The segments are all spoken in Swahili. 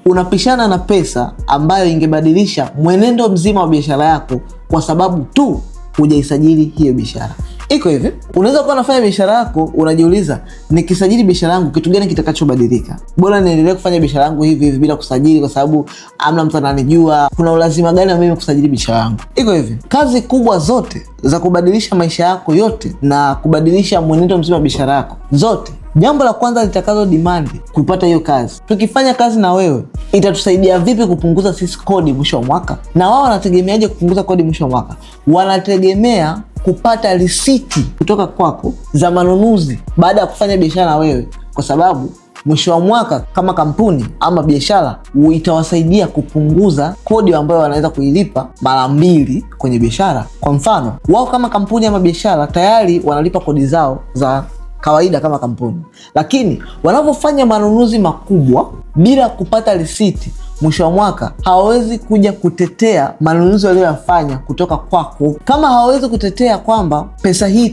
unapishana na pesa ambayo ingebadilisha mwenendo mzima wa biashara yako kwa sababu tu hujaisajili hiyo biashara. Iko hivi, unaweza kuwa unafanya biashara yako unajiuliza, nikisajili biashara yangu kitu gani kitakachobadilika? Bora niendelee kufanya biashara yangu hivi bila kusajili kwa sababu amna mtu ananijua. Kuna ulazima gani wa mimi kusajili biashara yangu? Iko hivi, kazi kubwa zote za kubadilisha maisha yako yote na kubadilisha mwenendo mzima wa biashara yako zote, jambo la kwanza litakazo demand kupata hiyo kazi, tukifanya kazi na wewe itatusaidia vipi kupunguza sisi kodi mwisho wa mwaka? Na wao wanategemeaje kupunguza kodi mwisho wa mwaka? Wanategemea kupata risiti kutoka kwako za manunuzi baada ya kufanya biashara na wewe, kwa sababu mwisho wa mwaka kama kampuni ama biashara itawasaidia kupunguza kodi ambayo wanaweza kuilipa mara 2 kwenye biashara. Kwa mfano, wao kama kampuni ama biashara tayari wanalipa kodi zao za kawaida kama kampuni, lakini wanapofanya manunuzi makubwa bila kupata risiti mwisho wa mwaka hawawezi kuja kutetea manunuzi waliyofanya kutoka kwako. Kama hawawezi kutetea kwamba pesa hii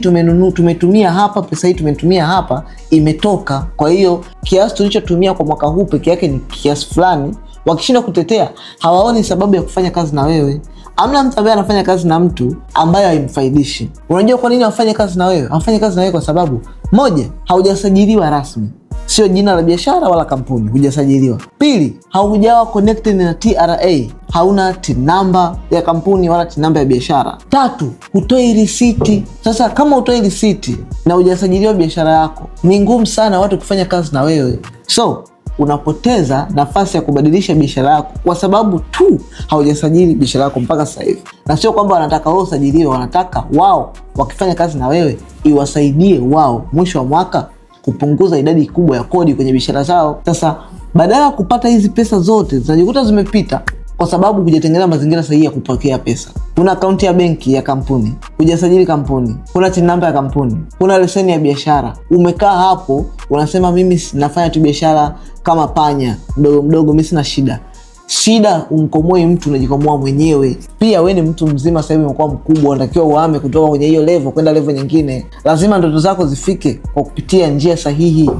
tumetumia hapa, pesa hii tumetumia hapa imetoka, kwa hiyo kiasi tulichotumia kwa mwaka huu peke yake ni kiasi fulani, wakishindwa kutetea hawaoni sababu ya kufanya kazi na wewe. Amna mtu ambaye anafanya kazi na mtu ambaye haimfaidishi. Unajua kwa nini afanye kazi na wewe? Afanye kazi na wewe kwa sababu moja, haujasajiliwa rasmi. Sio jina la biashara wala kampuni, hujasajiliwa. Pili, haujawa connected na TRA. Hauna TIN number ya kampuni wala TIN number ya biashara. Tatu, hutoi risiti. Sasa kama hutoi risiti na hujasajiliwa biashara yako, ni ngumu sana watu kufanya kazi na wewe. So, unapoteza nafasi ya kubadilisha biashara yako kwa sababu tu haujasajili biashara yako mpaka sasa hivi. Na sio kwamba wanataka wewe usajiliwe, wanataka wao wakifanya kazi na wewe iwasaidie wao mwisho wa mwaka kupunguza idadi kubwa ya kodi kwenye biashara zao. Sasa badala ya kupata hizi pesa zote zinajikuta zimepita kwa sababu hujatengeneza mazingira sahihi ya kupokea pesa. Una akaunti ya benki ya kampuni, hujasajili kampuni, una TIN number ya kampuni, una leseni ya biashara. Umekaa hapo unasema mimi nafanya tu biashara kama panya mdogo mdogo, mimi sina shida. Shida umkomoe mtu, unajikomoa mwenyewe. Pia wewe ni mtu mzima sasa hivi, umekuwa mkubwa, unatakiwa uhame kutoka kwenye hiyo level kwenda level nyingine. Lazima ndoto zako zifike kwa kupitia njia sahihi.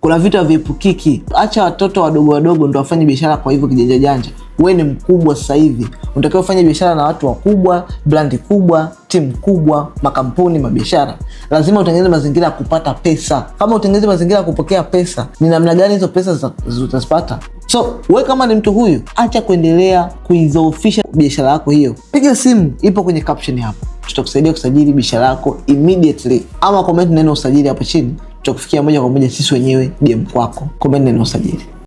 Kuna vitu haviepukiki. Acha watoto wadogo wadogo ndio wafanye biashara kwa hivyo kijanja janja. Wewe ni mkubwa sasa hivi, unatakiwa ufanye biashara na watu wakubwa, brand kubwa, timu kubwa, makampuni, mabiashara. Lazima utengeneze mazingira ya kupata pesa. Kama utengeneze mazingira ya kupokea pesa, ni namna gani hizo pesa utazipata? So, wewe kama ni mtu huyu, acha kuendelea kuidhoofisha biashara yako hiyo. Piga simu, ipo kwenye caption hapo. Tutakusaidia kusajili biashara yako immediately. Ama comment neno usajili hapo chini. Tutakufikia moja kwa moja sisi wenyewe DM kwako. Comment neno usajili.